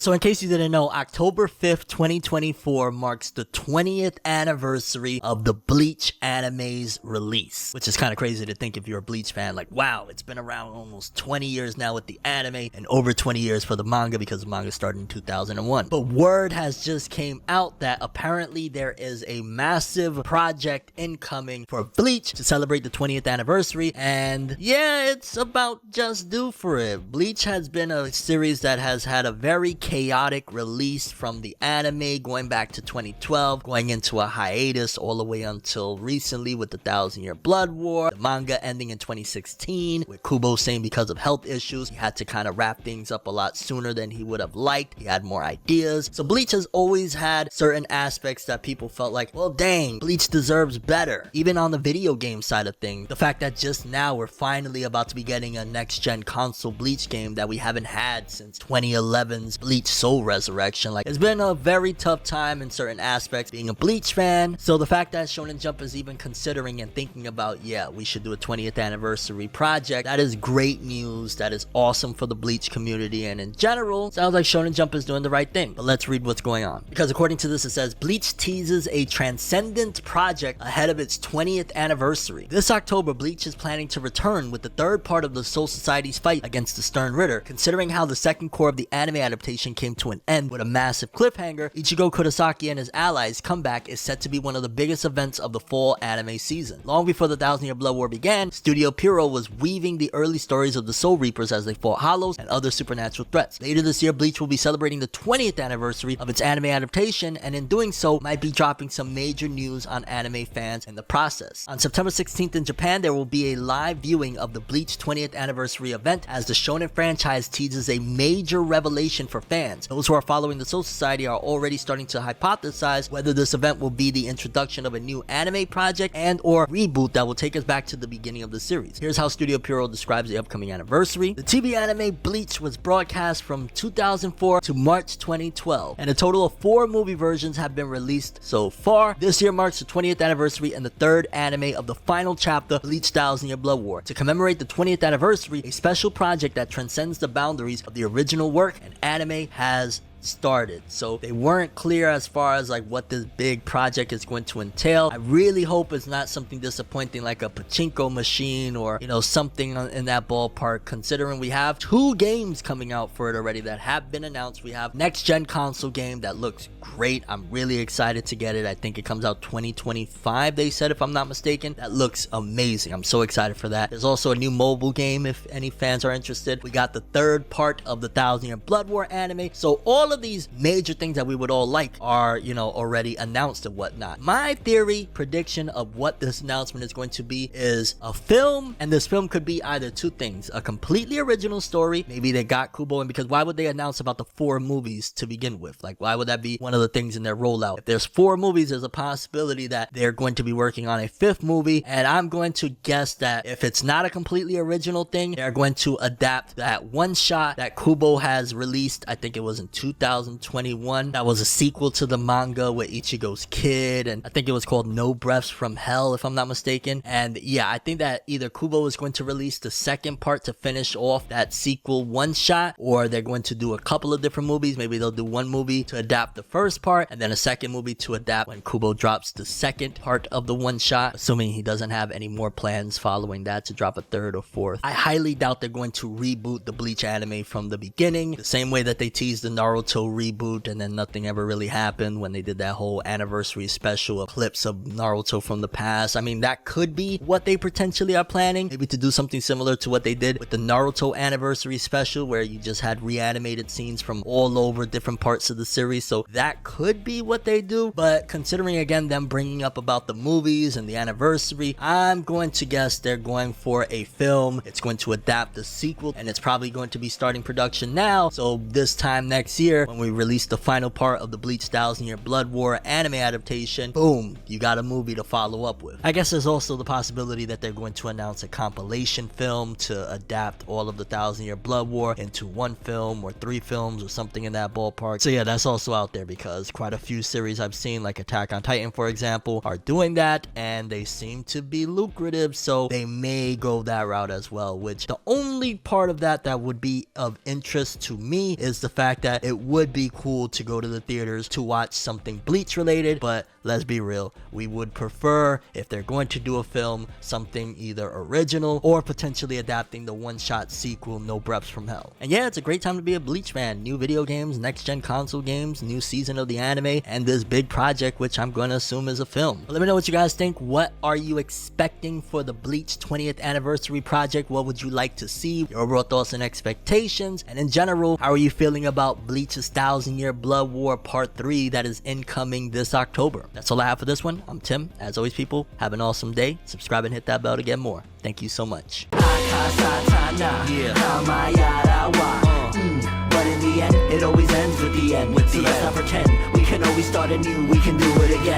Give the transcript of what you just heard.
So in case you didn't know, October 5th, 2024 marks the 20th anniversary of the Bleach anime's release, which is kind of crazy to think if you're a Bleach fan, like, wow, it's been around almost 20 years now with the anime and over 20 years for the manga because the manga started in 2001. But word has just came out that apparently there is a massive project incoming for Bleach to celebrate the 20th anniversary, and yeah, it's about just due for it. Bleach has been a series that has had a very chaotic release from the anime going back to 2012, going into a hiatus all the way until recently with the 1,000-Year Blood War, the manga ending in 2016 with Kubo saying because of health issues he had to kind of wrap things up a lot sooner than he would have liked. He had more ideas. So Bleach has always had certain aspects that people felt like, well, dang, Bleach deserves better. Even on the video game side of things, the fact that just now we're finally about to be getting a next-gen console Bleach game that we haven't had since 2011's Bleach Soul Resurrection. Like, it's been a very tough time in certain aspects being a Bleach fan. So the fact that Shonen Jump is even considering and thinking about, yeah, we should do a 20th anniversary project, that is great news. That is awesome for the Bleach community, and in general, sounds like Shonen Jump is doing the right thing. But let's read what's going on, because according to this, it says Bleach teases a Transcendent project ahead of its 20th anniversary. This October, Bleach is planning to return with the third part of the Soul Society's fight against the Stern Ritter. Considering how the second core of the anime adaptation came to an end with a massive cliffhanger, Ichigo Kurosaki and his allies' comeback is set to be one of the biggest events of the fall anime season. Long before the 1,000-Year Blood War began, Studio Pierrot was weaving the early stories of the Soul Reapers as they fought Hollows and other supernatural threats. Later this year, Bleach will be celebrating the 20th anniversary of its anime adaptation, and in doing so, might be dropping some major news on anime fans in the process. On September 16th in Japan, there will be a live viewing of the Bleach 20th anniversary event as the shonen franchise teases a major revelation for fans. Those who are following the Soul Society are already starting to hypothesize whether this event will be the introduction of a new anime project and or reboot that will take us back to the beginning of the series. Here's how Studio Pierrot describes the upcoming anniversary. The TV anime Bleach was broadcast from 2004 to March 2012, and a total of 4 movie versions have been released so far. This year marks the 20th anniversary and the third anime of the final chapter, Bleach 1,000-Year Blood War. To commemorate the 20th anniversary, a special project that transcends the boundaries of the original work and anime has started. So they weren't clear as far as like what this big project is going to entail. I really hope it's not something disappointing like a pachinko machine or, you know, something in that ballpark, considering we have 2 games coming out for it already that have been announced. We have next gen console game that looks great. I'm really excited to get it. I think it comes out 2025, they said, if I'm not mistaken. That looks amazing. I'm so excited for that. There's also a new mobile game if any fans are interested. We got the third part of the 1,000-Year Blood War anime. So all of these major things that we would all like are, you know, already announced and whatnot. My theory prediction of what this announcement is going to be is a film, and this film could be either 2 things: a completely original story, maybe they got Kubo, and because why would they announce about the 4 movies to begin with? Like, why would that be one of the things in their rollout? If there's 4 movies, there's a possibility that they're going to be working on a 5th movie, and I'm going to guess that if it's not a completely original thing, they're going to adapt that one shot that Kubo has released. I think it was in 2021. That was a sequel to the manga with Ichigo's kid, and I think it was called No Breaths from Hell, if I'm not mistaken. And yeah, I think that either Kubo is going to release the second part to finish off that sequel one shot, or they're going to do a couple of different movies. Maybe they'll do one movie to adapt the first part, and then a second movie to adapt when Kubo drops the second part of the one shot, assuming he doesn't have any more plans following that to drop a 3rd or 4th. I highly doubt they're going to reboot the Bleach anime from the beginning, the same way that they teased the Naruto reboot and then nothing ever really happened when they did that whole anniversary special of clips of Naruto from the past. I mean, that could be what they potentially are planning, maybe to do something similar to what they did with the Naruto anniversary special, where you just had reanimated scenes from all over different parts of the series. So that could be what they do, but considering again them bringing up about the movies and the anniversary, I'm going to guess they're going for a film. It's going to adapt the sequel, and it's probably going to be starting production now, so this time next year when we release the final part of the Bleach 1,000-Year Blood War anime adaptation, boom, you got a movie to follow up with. I guess there's also the possibility that they're going to announce a compilation film to adapt all of the 1,000-Year Blood War into 1 film or 3 films or something in that ballpark. So yeah, that's also out there because quite a few series I've seen, like Attack on Titan for example, are doing that and they seem to be lucrative, so they may go that route as well, which the only only part of that that would be of interest to me is the fact that it would be cool to go to the theaters to watch something Bleach related, but let's be real, we would prefer, if they're going to do a film, something either original or potentially adapting the one-shot sequel No Breaths from Hell. And yeah, it's a great time to be a Bleach fan. New video games, next-gen console games, new season of the anime, and this big project, which I'm going to assume is a film. But let me know what you guys think. What are you expecting for the Bleach 20th anniversary project? What would you like to see? Your overall thoughts and expectations. And in general, how are you feeling about Bleach's 1000-Year Blood War Part 3 that is incoming this October? That's all I have for this one. I'm Tim. As always, people, have an awesome day. Subscribe and hit that bell to get more. Thank you so much. Yeah. But in the end, it always ends with the end. So let's not pretend we can always start anew. We can do it again.